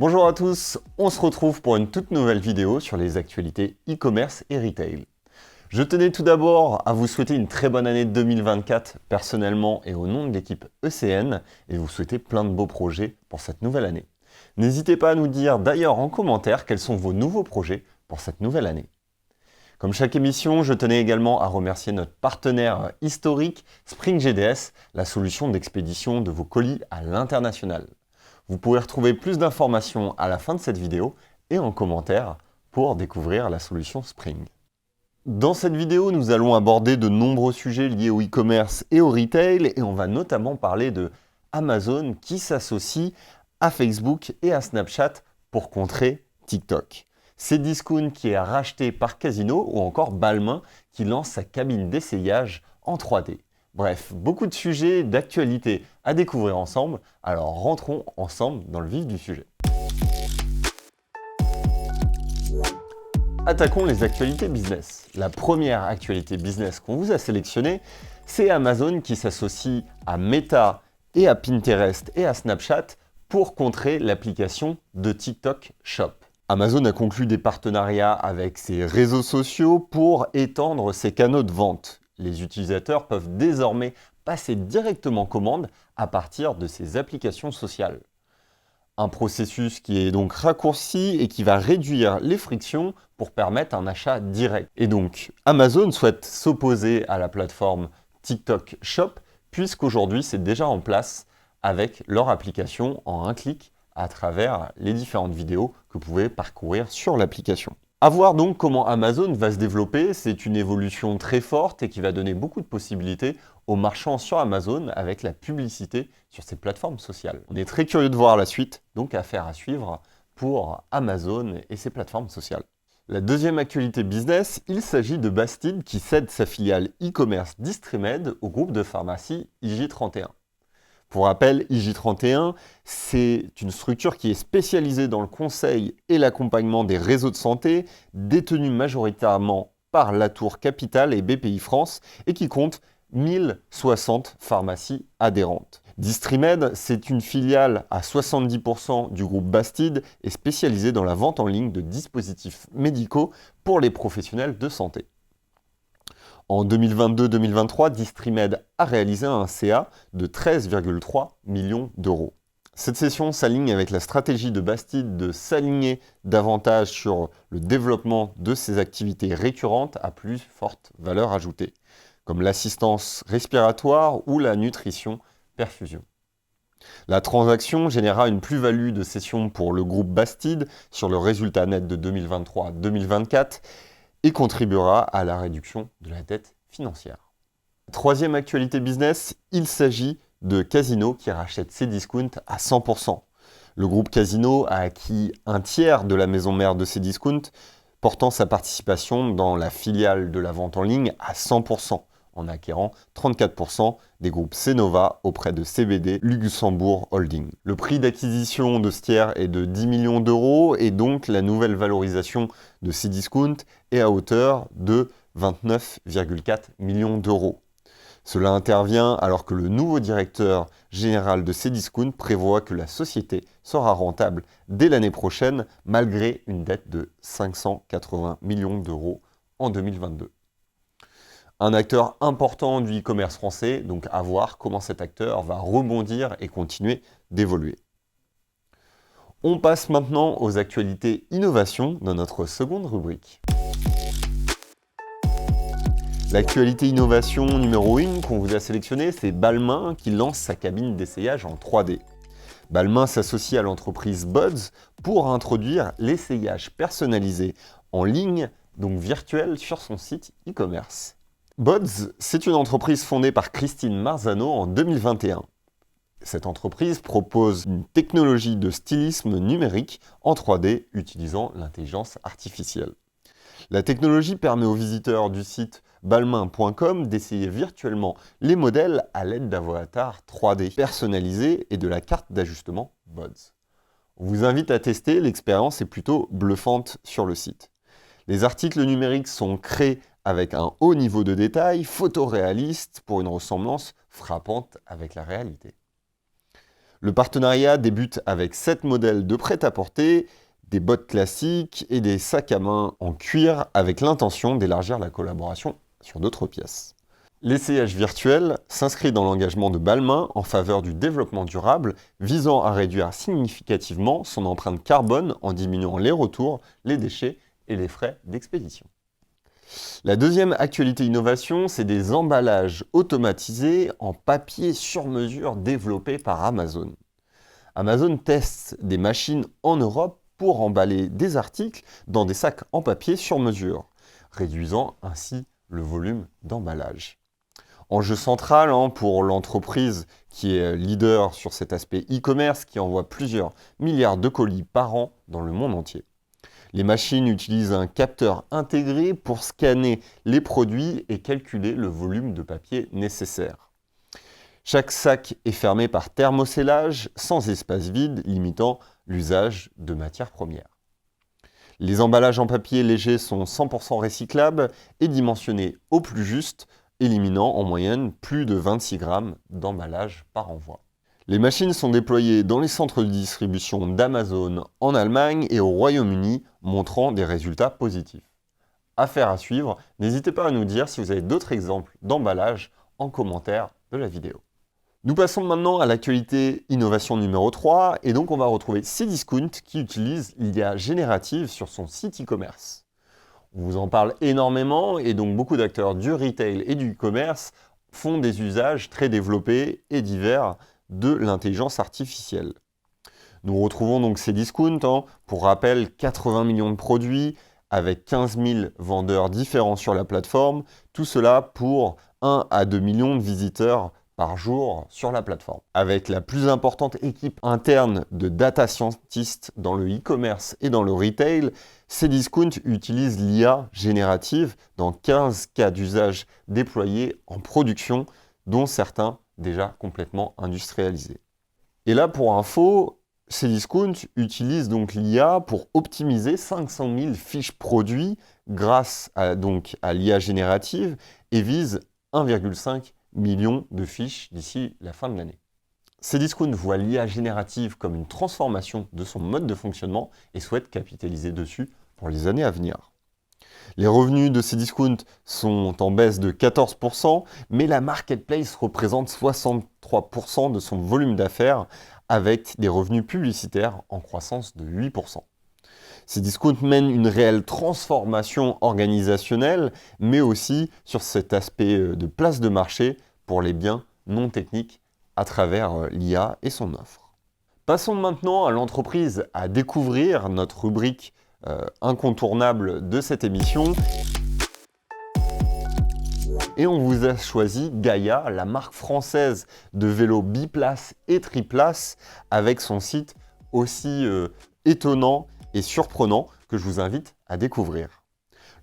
Bonjour à tous, on se retrouve pour une toute nouvelle vidéo sur les actualités e-commerce et retail. Je tenais tout d'abord à vous souhaiter une très bonne année 2024 personnellement et au nom de l'équipe ECN et vous souhaiter plein de beaux projets pour cette nouvelle année. N'hésitez pas à nous dire d'ailleurs en commentaire quels sont vos nouveaux projets pour cette nouvelle année. Comme chaque émission, je tenais également à remercier notre partenaire historique Spring GDS, la solution d'expédition de vos colis à l'international. Vous pourrez retrouver plus d'informations à la fin de cette vidéo et en commentaire pour découvrir la solution Spring. Dans cette vidéo, nous allons aborder de nombreux sujets liés au e-commerce et au retail et on va notamment parler de Amazon qui s'associe à Facebook et à Snapchat pour contrer TikTok. Cdiscount qui est racheté par Casino ou encore Balmain qui lance sa cabine d'essayage en 3D. Bref, beaucoup de sujets d'actualité à découvrir ensemble, alors rentrons ensemble dans le vif du sujet. Attaquons les actualités business. La première actualité business qu'on vous a sélectionnée, c'est Amazon qui s'associe à Meta et à Pinterest et à Snapchat pour contrer l'application de TikTok Shop. Amazon a conclu des partenariats avec ses réseaux sociaux pour étendre ses canaux de vente. Les utilisateurs peuvent désormais passer directement commande à partir de ces applications sociales. Un processus qui est donc raccourci et qui va réduire les frictions pour permettre un achat direct. Et donc, Amazon souhaite s'opposer à la plateforme TikTok Shop puisqu'aujourd'hui c'est déjà en place avec leur application en un clic à travers les différentes vidéos que vous pouvez parcourir sur l'application. À voir donc comment Amazon va se développer, c'est une évolution très forte et qui va donner beaucoup de possibilités aux marchands sur Amazon avec la publicité sur ces plateformes sociales. On est très curieux de voir la suite, donc affaire à suivre pour Amazon et ses plateformes sociales. La deuxième actualité business, il s'agit de Bastide qui cède sa filiale e-commerce Distrimed au groupe de pharmacie IG31. Pour rappel, IG31, c'est une structure qui est spécialisée dans le conseil et l'accompagnement des réseaux de santé, détenus majoritairement par Latour Capital et BPI France, et qui compte 1060 pharmacies adhérentes. Distrimed, c'est une filiale à 70% du groupe Bastide et spécialisée dans la vente en ligne de dispositifs médicaux pour les professionnels de santé. En 2022-2023, Distrimed a réalisé un CA de 13,3 millions d'euros. Cette session s'aligne avec la stratégie de Bastide de s'aligner davantage sur le développement de ses activités récurrentes à plus forte valeur ajoutée, comme l'assistance respiratoire ou la nutrition-perfusion. La transaction généra une plus-value de cession pour le groupe Bastide sur le résultat net de 2023-2024 et contribuera à la réduction de la dette financière. Troisième actualité business, il s'agit de Casino qui rachète Cdiscount à 100%. Le groupe Casino a acquis un tiers de la maison mère de Cdiscount, portant sa participation dans la filiale de la vente en ligne à 100%, en acquérant 34% des groupes Cnova auprès de CBD Luxembourg Holding. Le prix d'acquisition de ce tiers est de 10 millions d'euros et donc la nouvelle valorisation de Cdiscount est à hauteur de 29,4 millions d'euros. Cela intervient alors que le nouveau directeur général de Cdiscount prévoit que la société sera rentable dès l'année prochaine malgré une dette de 580 millions d'euros en 2022. Un acteur important du e-commerce français, donc à voir comment cet acteur va rebondir et continuer d'évoluer. On passe maintenant aux actualités innovation dans notre seconde rubrique. L'actualité innovation numéro 1 qu'on vous a sélectionnée, c'est Balmain qui lance sa cabine d'essayage en 3D. Balmain s'associe à l'entreprise Buds pour introduire l'essayage personnalisé en ligne, donc virtuel, sur son site e-commerce. Buds, c'est une entreprise fondée par Christine Marzano en 2021. Cette entreprise propose une technologie de stylisme numérique en 3D utilisant l'intelligence artificielle. La technologie permet aux visiteurs du site balmain.com d'essayer virtuellement les modèles à l'aide d'avatars 3D personnalisés et de la carte d'ajustement Buds. On vous invite à tester, l'expérience est plutôt bluffante sur le site. Les articles numériques sont créés avec un haut niveau de détail, photoréaliste pour une ressemblance frappante avec la réalité. Le partenariat débute avec 7 modèles de prêt-à-porter, des bottes classiques et des sacs à main en cuir avec l'intention d'élargir la collaboration sur d'autres pièces. L'essayage virtuel s'inscrit dans l'engagement de Balmain en faveur du développement durable, visant à réduire significativement son empreinte carbone en diminuant les retours, les déchets et les frais d'expédition. La deuxième actualité innovation, c'est des emballages automatisés en papier sur mesure développés par Amazon. Amazon teste des machines en Europe pour emballer des articles dans des sacs en papier sur mesure, réduisant ainsi le volume d'emballage. Enjeu central pour l'entreprise qui est leader sur cet aspect e-commerce qui envoie plusieurs milliards de colis par an dans le monde entier. Les machines utilisent un capteur intégré pour scanner les produits et calculer le volume de papier nécessaire. Chaque sac est fermé par thermoscellage sans espace vide, limitant l'usage de matières premières. Les emballages en papier léger sont 100% recyclables et dimensionnés au plus juste, éliminant en moyenne plus de 26 grammes d'emballage par envoi. Les machines sont déployées dans les centres de distribution d'Amazon en Allemagne et au Royaume-Uni, montrant des résultats positifs. Affaire à suivre, n'hésitez pas à nous dire si vous avez d'autres exemples d'emballage en commentaire de la vidéo. Nous passons maintenant à l'actualité innovation numéro 3, et donc on va retrouver Cdiscount qui utilise l'IA générative sur son site e-commerce. On vous en parle énormément, et donc beaucoup d'acteurs du retail et du e-commerce font des usages très développés et divers de l'intelligence artificielle. Nous retrouvons donc Cdiscount, pour rappel 80 millions de produits avec 15 000 vendeurs différents sur la plateforme, tout cela pour 1 à 2 millions de visiteurs par jour sur la plateforme. Avec la plus importante équipe interne de data scientists dans le e-commerce et dans le retail, Cdiscount utilise l'IA générative dans 15 cas d'usage déployés en production, dont certains déjà complètement industrialisés. Et là, pour info, Cdiscount utilise donc l'IA pour optimiser 500 000 fiches produits grâce à l'IA générative et vise 1,5 million de fiches d'ici la fin de l'année. Cdiscount voit l'IA générative comme une transformation de son mode de fonctionnement et souhaite capitaliser dessus pour les années à venir. Les revenus de Cdiscount sont en baisse de 14%, mais la marketplace représente 63% de son volume d'affaires avec des revenus publicitaires en croissance de 8%. Cdiscount mène une réelle transformation organisationnelle, mais aussi sur cet aspect de place de marché pour les biens non techniques à travers l'IA et son offre. Passons maintenant à l'entreprise à découvrir, notre rubrique incontournable de cette émission. Et on vous a choisi Gaïa, la marque française de vélos biplace et triplace, avec son site aussi étonnant et surprenant que je vous invite à découvrir.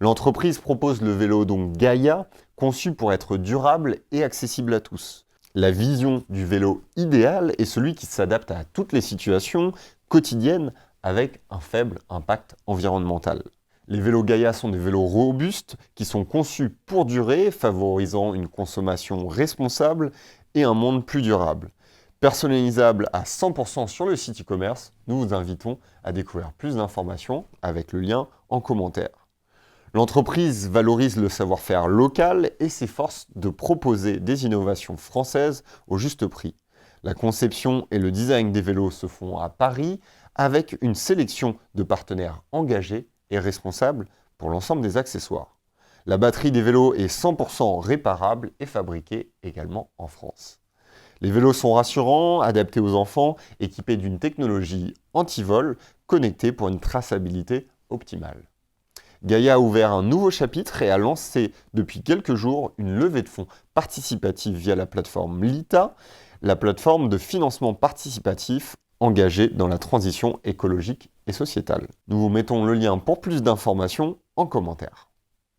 L'entreprise propose le vélo donc Gaïa, conçu pour être durable et accessible à tous. La vision du vélo idéal est celui qui s'adapte à toutes les situations quotidiennes avec un faible impact environnemental. Les vélos Gaïa sont des vélos robustes qui sont conçus pour durer, favorisant une consommation responsable et un monde plus durable. Personnalisable à 100% sur le site e-commerce, nous vous invitons à découvrir plus d'informations avec le lien en commentaire. L'entreprise valorise le savoir-faire local et s'efforce de proposer des innovations françaises au juste prix. La conception et le design des vélos se font à Paris avec une sélection de partenaires engagés et responsables pour l'ensemble des accessoires. La batterie des vélos est 100% réparable et fabriquée également en France. Les vélos sont rassurants, adaptés aux enfants, équipés d'une technologie anti-vol connectée pour une traçabilité optimale. Gaïa a ouvert un nouveau chapitre et a lancé depuis quelques jours une levée de fonds participative via la plateforme Lita, la plateforme de financement participatif engagée dans la transition écologique et sociétale. Nous vous mettons le lien pour plus d'informations en commentaire.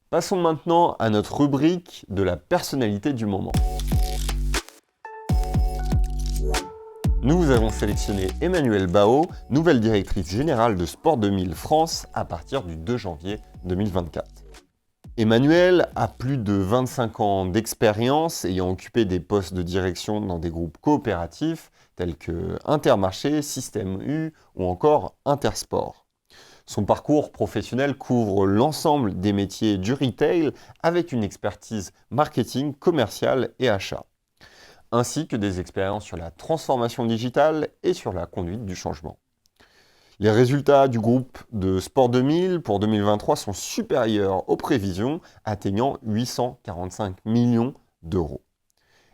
Passons maintenant à notre rubrique de la personnalité du moment. Nous vous avons sélectionné Emmanuelle Bao, nouvelle directrice générale de Sport 2000 France à partir du 2 janvier 2024. Emmanuel a plus de 25 ans d'expérience ayant occupé des postes de direction dans des groupes coopératifs tels que Intermarché, Système U ou encore Intersport. Son parcours professionnel couvre l'ensemble des métiers du retail avec une expertise marketing, commercial et achat, ainsi que des expériences sur la transformation digitale et sur la conduite du changement. Les résultats du groupe de Sport 2000 pour 2023 sont supérieurs aux prévisions, atteignant 845 millions d'euros.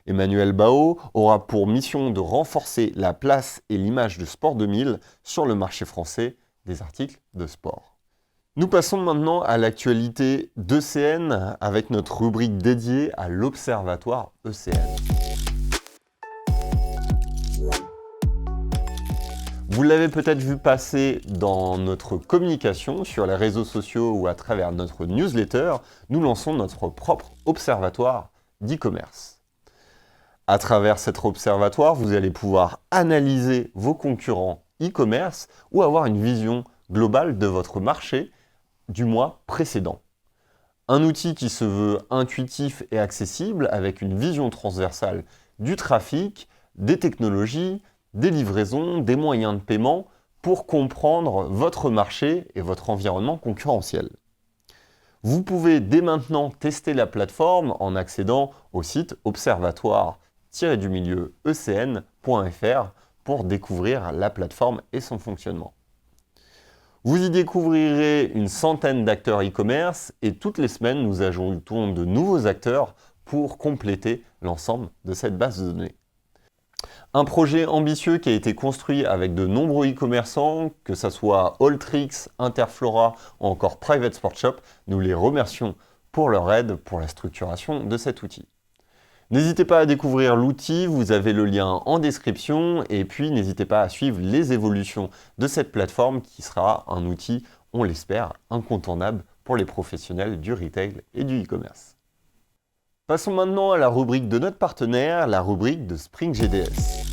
Emmanuel Bao aura pour mission de renforcer la place et l'image de Sport 2000 sur le marché français des articles de sport. Nous passons maintenant à l'actualité d'ECN avec notre rubrique dédiée à l'Observatoire ECN. Vous l'avez peut-être vu passer dans notre communication sur les réseaux sociaux ou à travers notre newsletter, nous lançons notre propre observatoire d'e-commerce. À travers cet observatoire, vous allez pouvoir analyser vos concurrents e-commerce ou avoir une vision globale de votre marché du mois précédent. Un outil qui se veut intuitif et accessible avec une vision transversale du trafic, des technologies, des livraisons, des moyens de paiement pour comprendre votre marché et votre environnement concurrentiel. Vous pouvez dès maintenant tester la plateforme en accédant au site observatoire-ecn.fr pour découvrir la plateforme et son fonctionnement. Vous y découvrirez une centaine d'acteurs e-commerce et toutes les semaines, nous ajoutons de nouveaux acteurs pour compléter l'ensemble de cette base de données. Un projet ambitieux qui a été construit avec de nombreux e-commerçants, que ce soit Alltrix, Interflora ou encore Private Sport Shop, nous les remercions pour leur aide pour la structuration de cet outil. N'hésitez pas à découvrir l'outil, vous avez le lien en description et puis n'hésitez pas à suivre les évolutions de cette plateforme qui sera un outil, on l'espère, incontournable pour les professionnels du retail et du e-commerce. Passons maintenant à la rubrique de notre partenaire, la rubrique de Spring GDS.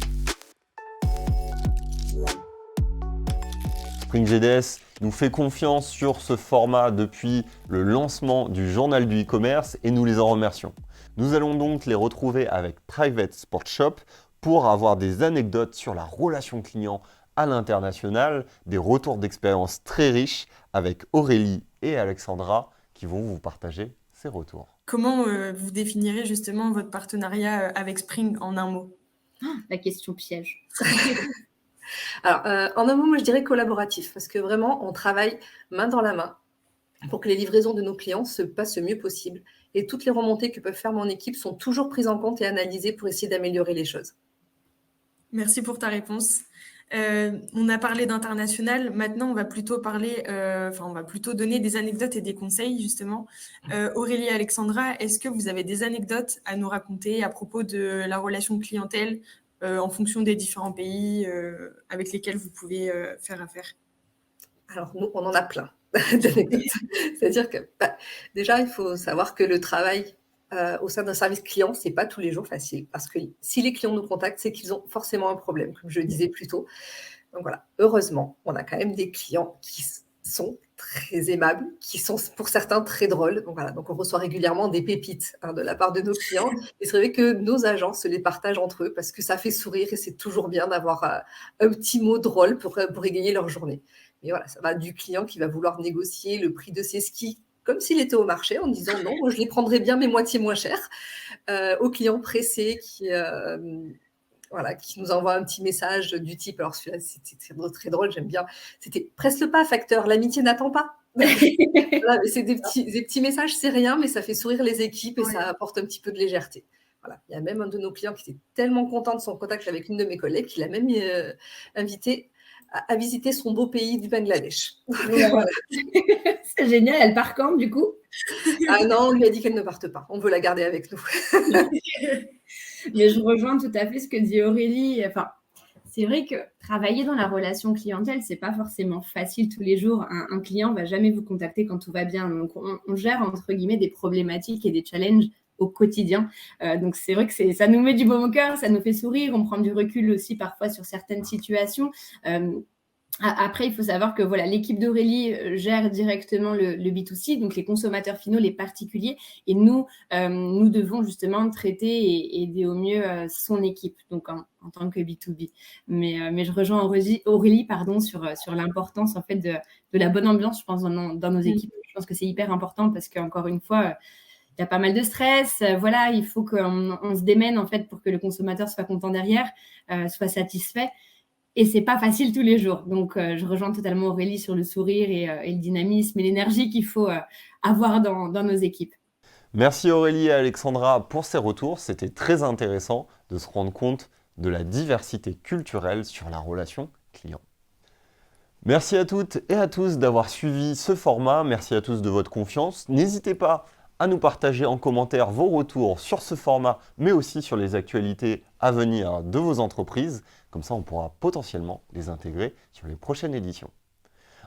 Spring GDS nous fait confiance sur ce format depuis le lancement du journal du e-commerce et nous les en remercions. Nous allons donc les retrouver avec Private Sport Shop pour avoir des anecdotes sur la relation client à l'international, des retours d'expérience très riches avec Aurélie et Alexandra qui vont vous partager ces retours. Comment vous définirez justement votre partenariat avec Spring en un mot? La question piège. Alors, en un mot, moi je dirais collaboratif, parce que vraiment, on travaille main dans la main pour que les livraisons de nos clients se passent le mieux possible. Et toutes les remontées que peuvent faire mon équipe sont toujours prises en compte et analysées pour essayer d'améliorer les choses. Merci pour ta réponse. On a parlé d'international. Maintenant, on va plutôt donner des anecdotes et des conseils, justement. Aurélie et Alexandra, est-ce que vous avez des anecdotes à nous raconter à propos de la relation clientèle en fonction des différents pays avec lesquels vous pouvez faire affaire? Alors, nous, on en a plein d'anecdotes. C'est-à-dire que, déjà, il faut savoir que le travail au sein d'un service client, c'est pas tous les jours facile. Parce que si les clients nous contactent, c'est qu'ils ont forcément un problème, comme je le disais plus tôt. Donc voilà, heureusement, on a quand même des clients qui sont très aimables, qui sont pour certains très drôles. Donc voilà, donc on reçoit régulièrement des pépites de la part de nos clients. Et c'est vrai que nos agents se les partagent entre eux parce que ça fait sourire et c'est toujours bien d'avoir un petit mot drôle pour égayer leur journée. Mais voilà, ça va du client qui va vouloir négocier le prix de ses skis comme s'il était au marché en disant non, moi je les prendrais bien mais moitié moins cher, au client pressé qui nous envoie un petit message du type, alors celui-là c'était très drôle, j'aime bien, c'était presse le pas facteur, l'amitié n'attend pas. Voilà, c'est des petits messages, c'est rien, mais ça fait sourire les équipes et ça apporte un petit peu de légèreté. Voilà. Il y a même un de nos clients qui était tellement content de son contact avec une de mes collègues qu'il a même invité à visiter son beau pays du Bangladesh. Voilà. C'est génial, elle part quand du coup? Ah non, on lui a dit qu'elle ne parte pas, on veut la garder avec nous. Mais je rejoins tout à fait ce que dit Aurélie. Enfin, c'est vrai que travailler dans la relation clientèle, c'est pas forcément facile tous les jours. Un client va jamais vous contacter quand tout va bien. Donc, on gère entre guillemets des problématiques et des challenges au quotidien. Donc, c'est vrai que ça nous met du baume au cœur, ça nous fait sourire. On prend du recul aussi parfois sur certaines situations. Après, il faut savoir que voilà, l'équipe d'Aurélie gère directement le B2C, donc les consommateurs finaux, les particuliers, et nous devons justement traiter et aider au mieux son équipe, donc en tant que B2B. Mais je rejoins Aurélie sur l'importance en fait de la bonne ambiance, je pense, dans nos équipes. Je pense que c'est hyper important parce qu'encore une fois, il y a pas mal de stress. Voilà, il faut qu'on se démène en fait pour que le consommateur soit content derrière, soit satisfait. Et c'est pas facile tous les jours. Donc, je rejoins totalement Aurélie sur le sourire et le dynamisme et l'énergie qu'il faut avoir dans nos équipes. Merci Aurélie et Alexandra pour ces retours. C'était très intéressant de se rendre compte de la diversité culturelle sur la relation client. Merci à toutes et à tous d'avoir suivi ce format. Merci à tous de votre confiance. N'hésitez pas à nous partager en commentaire vos retours sur ce format, mais aussi sur les actualités à venir de vos entreprises. Comme ça, on pourra potentiellement les intégrer sur les prochaines éditions.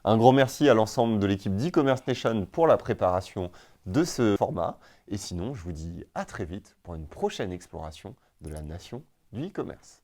Un grand merci à l'ensemble de l'équipe d'e-commerce nation pour la préparation de ce format. Et sinon, je vous dis à très vite pour une prochaine exploration de la nation du e-commerce.